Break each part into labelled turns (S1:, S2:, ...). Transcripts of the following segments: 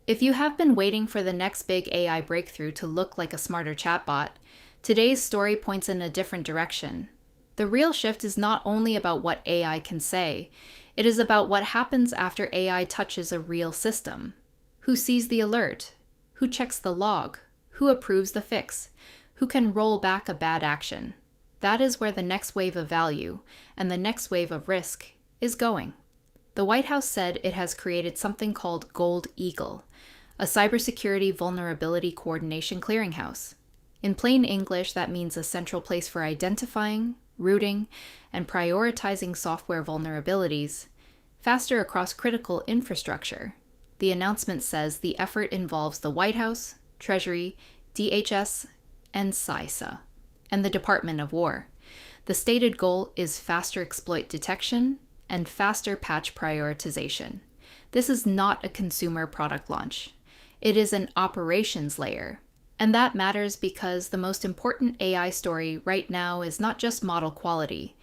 S1: If you have been waiting for the next big AI breakthrough to look like a smarter chatbot, today's story points in a different direction. The real shift is not only about what AI can say, it is about what happens after AI touches a real system. Who sees the alert? Who checks the log? Who approves the fix? Who can roll back a bad action? That is where the next wave of value and the next wave of risk is going. The White House said it has created something called Gold Eagle, a cybersecurity vulnerability coordination clearinghouse. In plain English, that means a central place for identifying, routing, and prioritizing software vulnerabilities faster across critical infrastructure. The announcement says the effort involves the White House, Treasury, DHS, and CISA, and the Department of War. The stated goal is faster exploit detection and faster patch prioritization. This is not a consumer product launch. It is an operations layer. And that matters because the most important AI story right now is not just model quality.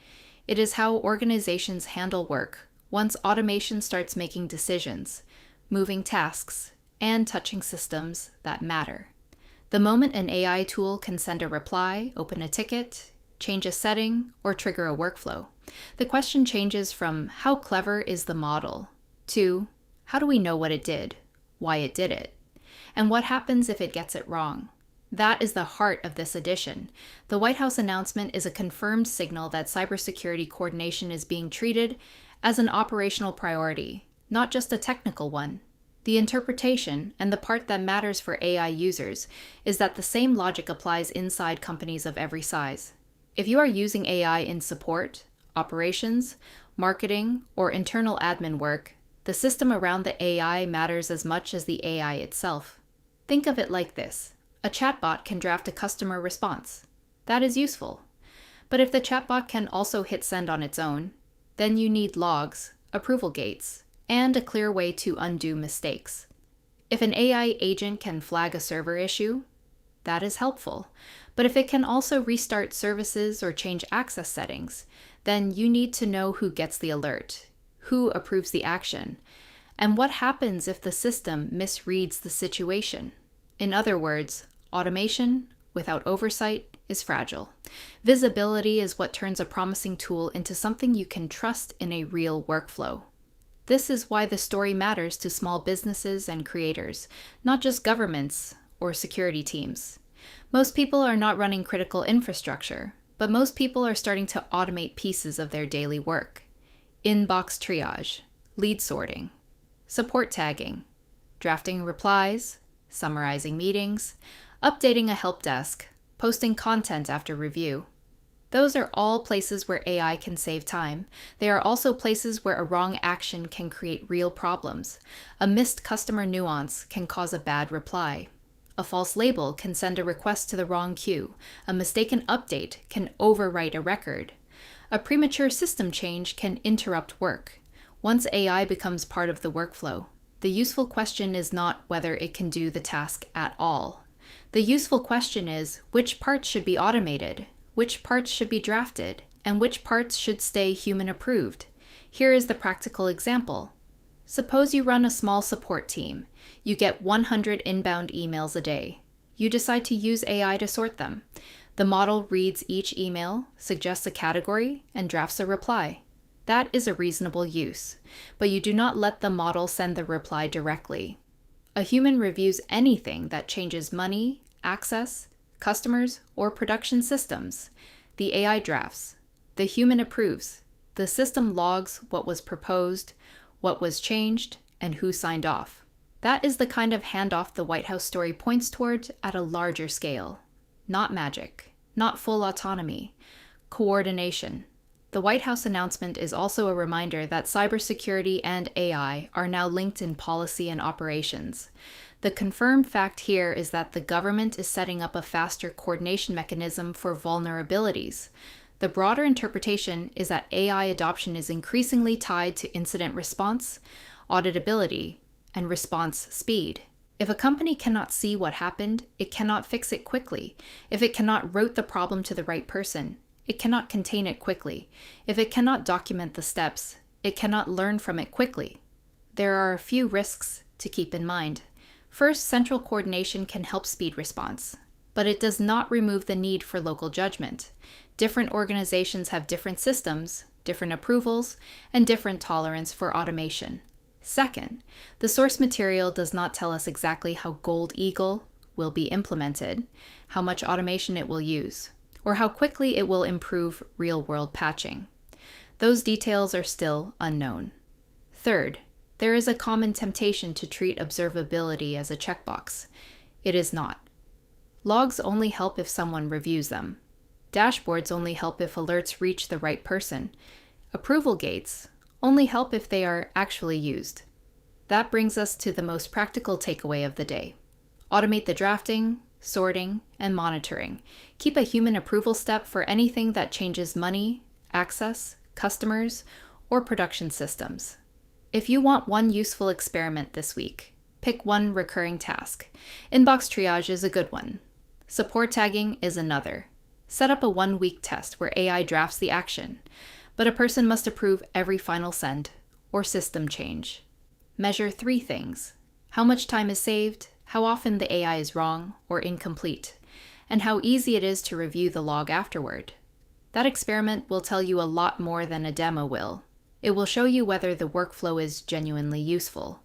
S1: It is how organizations handle work once automation starts making decisions, moving tasks, and touching systems that matter. The moment an AI tool can send a reply, open a ticket, change a setting, or trigger a workflow, the question changes from how clever is the model to how do we know what it did, why it did it, and what happens if it gets it wrong. That is the heart of this edition. The White House announcement is a confirmed signal that cybersecurity coordination is being treated as an operational priority, not just a technical one. The interpretation, and the part that matters for AI users, is that the same logic applies inside companies of every size. If you are using AI in support, operations, marketing, or internal admin work, the system around the AI matters as much as the AI itself. Think of it like this. A chatbot can draft a customer response. That is useful. But if the chatbot can also hit send on its own, then you need logs, approval gates, and a clear way to undo mistakes. If an AI agent can flag a server issue, that is helpful. But if it can also restart services or change access settings, then you need to know who gets the alert, who approves the action, and what happens if the system misreads the situation. In other words, automation without oversight is fragile. Visibility is what turns a promising tool into something you can trust in a real workflow. This is why the story matters to small businesses and creators, not just governments or security teams. Most people are not running critical infrastructure, but most people are starting to automate pieces of their daily work. Inbox triage, lead sorting, support tagging, drafting replies, summarizing meetings, updating a help desk, posting content after review. Those are all places where AI can save time. They are also places where a wrong action can create real problems. A missed customer nuance can cause a bad reply. A false label can send a request to the wrong queue. A mistaken update can overwrite a record. A premature system change can interrupt work. Once AI becomes part of the workflow, the useful question is not whether it can do the task at all. The useful question is which parts should be automated, which parts should be drafted, and which parts should stay human approved. Here is the practical example. Suppose you run a small support team. You get 100 inbound emails a day. You decide to use AI to sort them. The model reads each email, suggests a category, and drafts a reply. That is a reasonable use, but you do not let the model send the reply directly. A human reviews anything that changes money, access, customers, or production systems. The AI drafts. The human approves. The system logs what was proposed, what was changed, and who signed off. That is the kind of handoff the White House story points toward at a larger scale. Not magic, not full autonomy, coordination. The White House announcement is also a reminder that cybersecurity and AI are now linked in policy and operations. The confirmed fact here is that the government is setting up a faster coordination mechanism for vulnerabilities. The broader interpretation is that AI adoption is increasingly tied to incident response, auditability, and response speed. If a company cannot see what happened, it cannot fix it quickly. If it cannot route the problem to the right person, it cannot contain it quickly. If it cannot document the steps, it cannot learn from it quickly. There are a few risks to keep in mind. First, central coordination can help speed response, but it does not remove the need for local judgment. Different organizations have different systems, different approvals, and different tolerance for automation. Second, the source material does not tell us exactly how Gold Eagle will be implemented, how much automation it will use, or how quickly it will improve real-world patching. Those details are still unknown. Third, there is a common temptation to treat observability as a checkbox. It is not. Logs only help if someone reviews them. Dashboards only help if alerts reach the right person. Approval gates only help if they are actually used. That brings us to the most practical takeaway of the day. Automate the drafting, sorting, and monitoring. Keep a human approval step for anything that changes money, access, customers, or production systems. If you want one useful experiment this week, pick one recurring task. Inbox triage is a good one. Support tagging is another. Set up a 1-week test where AI drafts the action, but a person must approve every final send or system change. Measure 3 things: how much time is saved, how often the AI is wrong or incomplete, and how easy it is to review the log afterward. That experiment will tell you a lot more than a demo will. It will show you whether the workflow is genuinely useful,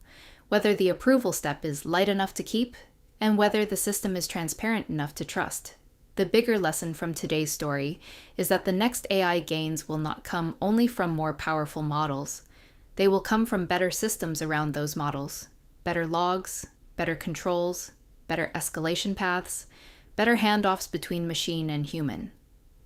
S1: whether the approval step is light enough to keep, and whether the system is transparent enough to trust. The bigger lesson from today's story is that the next AI gains will not come only from more powerful models. They will come from better systems around those models, better logs, better controls, better escalation paths, better handoffs between machine and human.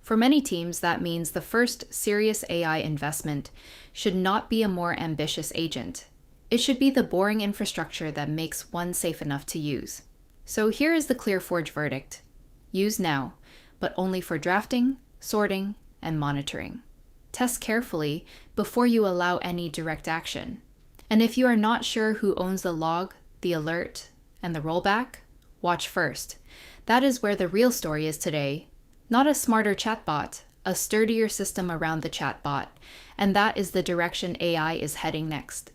S1: For many teams, that means the first serious AI investment should not be a more ambitious agent. It should be the boring infrastructure that makes one safe enough to use. So here is the ClearForge verdict. Use now, but only for drafting, sorting, and monitoring. Test carefully before you allow any direct action. And if you are not sure who owns the log, the alert, and the rollback, watch first. That is where the real story is today. Not a smarter chatbot, a sturdier system around the chatbot, and that is the direction AI is heading next.